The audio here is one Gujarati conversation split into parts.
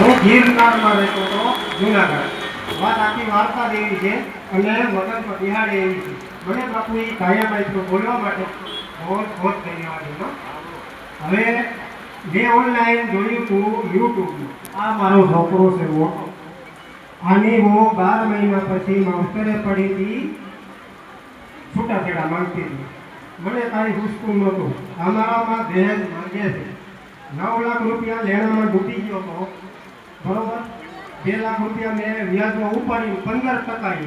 હું ગીરનારમાં રહેતો હતો જુનાગઢ. વાત આખી વાર્તા એવી છે અને મગજમાં બિહાડે એવી છે. મને બાપુ એ કાયમ આપ્યો બોલવા માટે બહુ બહુ ધન્યવાદ. હવે મેં ઓનલાઈન જોયું હતું યુટ્યુબ. આ મારો છોકરો છે મોટો. આની હું 12 મહિના પછી માસ્ટરે પડી હતી, છૂટાછેડા માંગતી હતી. મને કાંઈ પૂછતું નહોતું. અમારામાં દહેજ માંગે છે. 9 લાખ રૂપિયા લેણામાં ડૂબી ગયો હતો, બરોબર. 2 લાખ રૂપિયા મેં વ્યાજમાં ઉપાડી 15%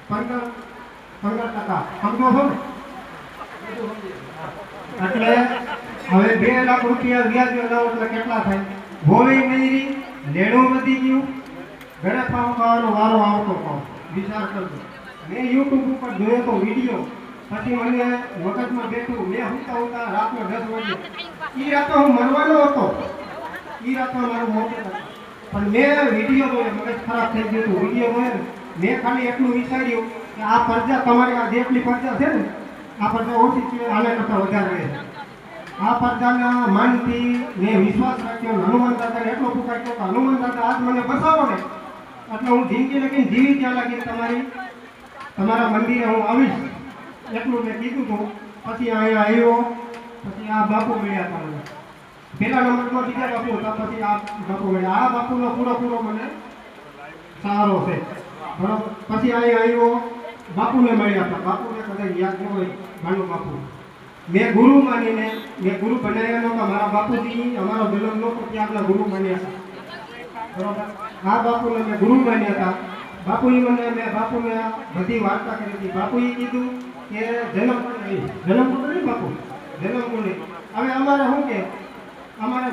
15% સમજો છો ને? એટલે હવે 2 લાખ રૂપિયા વ્યાજ લાવો એટલે કેટલા થાય? હોવી નહીં, લેણું વધી ગયું, ઘરે ખાવાનો વારો આવતો હતો. વિચાર કરજો. મેં યુટ્યુબ ઉપર જોયો તો વિડીયો, પછી મને મગજમાં બેઠું. મેં હુતા રાતના 10 વાગે, એ રાતે હું મરવાનો હતો, એ રાતે મારું મોટું હતું. પણ મેં વિડીયો જોયો, મગજ ખરાબ થઈ ગયું હતું. વિડીયો જોયો મેં ખાલી એટલું વિચાર્યું કે આ પ્રજા તમારી આ જેટલી પ્રજા છે ને, આ પ્રજા ઓછી છે, આના કરતાં વધારે રહે. આ પ્રજાના માનથી મેં વિશ્વાસ રાખ્યો. હનુમાન દાદાને એટલો પુકાર્યો કે હનુમાન દાદા આજ મને બસાવો ને એટલે હું જિંદગી લગીને જીવી ત્યાં લાગીને તમારા મંદિરે હું આવીશ, એટલું મેં કીધું હતું. પછી અહીંયા આવ્યો, પછી આ બાપુ મળ્યા હતા મને. પહેલા નંબરમાં બીજા બાપુ હતા, પછી આ બાપુ મળ્યા. આ બાપુનો પૂરો મને સારો છે, બરાબર. પછી અહીંયા આવ્યો, બાપુને મળ્યા હતા. બાપુને કદાચ યાદ ન હોય, ભાનુ બાપુ. મેં ગુરુ માનીને, મેં ગુરુ બનાવ્યા નહોતા. મારા બાપુજી અમારો જન્મ નહોતો ત્યારના ગુરુ માન્યા હતા, બરાબર. આ બાપુને મેં ગુરુ માન્યા હતા. બાપુએ બાપુને બધી વાર્તા કરી હતી. બાપુએ કીધું કે જન્મ નહીં બાપુ, જન્મ નહીં. હવે અમારે શું કે અમારે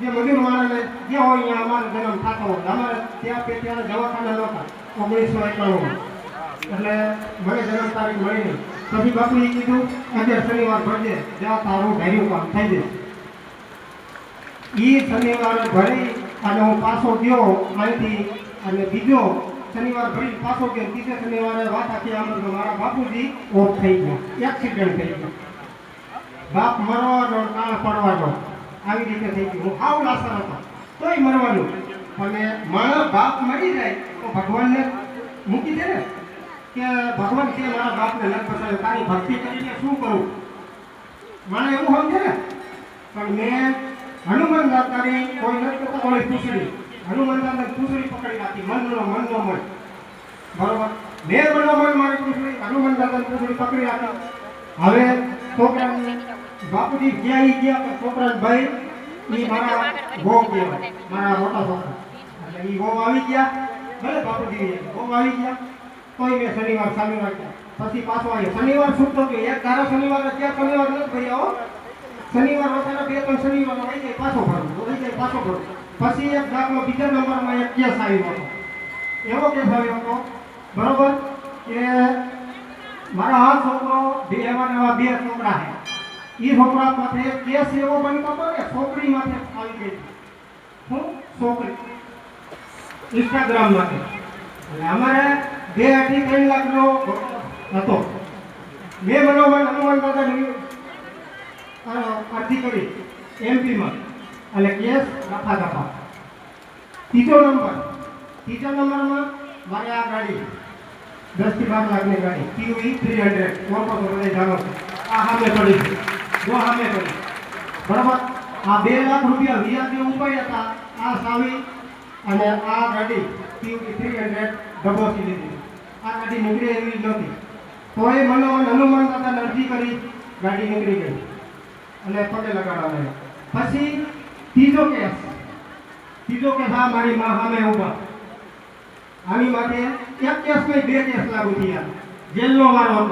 જે મજૂર માણસને જે હોય અહીંયા અમારો જન્મ થતો હોય. અમારે ત્યારે દવાખાના નહોતા 1991. એટલે મને જન્મ તારીખ મળી નહીં. પછી બાપુએ કીધું આજે શનિવાર ભરજે, જ્યાં તારું ધાર્યું કામ થઈ જશે. એ શનિવારે ભરી અને હું પાછો ગયો અહીંથી, અને બીજો શનિવાર ભરી પાછો ગયો. ત્રીજે શનિવારે વાત આખી આમ મારા બાપુજી ઓફ થઈ ગયા, એક્સિડન્ટ થઈ ગયો. બાપ મરવાનો, કાળ પડવાનો, આવી રીતે થઈ ગયું. હું આવું લાસર હતો તોય મરવાનું. અને મારા બાપ મરી જાય તો ભગવાનને મૂકી દે ને, કે ભગવાન કે મારા બાપને નથી બસાવ્યો, તારી ભક્તિ કરીને શું કરું? મને એવું સમજે ને. પણ મેં હનુમાન દાદાની કોઈ નથી કરતા, કોઈ પૂછડી હનુમાન દાદાની પૂછડી પકડી રાખી. મનનો મન, બરોબર. મેં મનોમન મારી પૂછડી હનુમાન દાદાની પૂછડી પકડી રાખી. હવે છોકરાની બાપુજી ગયા કે છોકરા ભાઈ એ મારા ગો કહેવાય, મારા મોટા છોકરા. એટલે એ ગો આવી ગયા, ભલે બાપુજી ગો આવી ગયા, તોય મેં શનિવાર ચાલુ રાખ્યા. પછી પાછો આવ્યો શનિવાર છૂટતો ગયો. એક ધારો શનિવાર ત્યાં શનિવાર નથી ભર્યા હો. શનિવાર વગેરે 2-3 શનિવાર આવી જાય પાછો ભરું. પછી એક દાખલો બીજા નંબરમાં એક કેસ આવ્યો હતો. એવો કેસ આવ્યો હતો, બરોબર, કે મારા આ છોકરો એવા 2 છોકરા છે. એ છોકરા પાસે કેસ એવો બનતો હતો ને છોકરી માટે આવી ગઈ. હું છોકરી ઇન્સ્ટાગ્રામ માટે. એટલે અમારે 2.5-3 લાખનો હતો. મેં મનોમન હનુમાન દાદાની અરજી કરી એમપીમાં, એટલે કેસ દફા. ત્રીજો નંબરમાં મારે આ ગાડી 10-12 લાખની ગાડી QE 300 મોટો બધે જાણો છો. આ સામે પડી છે, જો સામે પડી, બરાબર. આ 2 લાખ રૂપિયા વ્યાજે ઉપાડ્યા હતા. આ સાવી અને આ ગાડી QE 300 ડબોસી લીધી. આ ગાડી નીકળે એવી જ નહોતી. તોય મનોમન હનુમાન દાદાને અરજી કરી, ગાડી નીકળી ગઈ અને પગે લગાડવા. પછી ત્રીજો કેસ આ મારી માં સામે ઉભા. આની માટે એક કેસ નહીં 2 કેસ લાગુ થયા. જેલનો વારો હતો.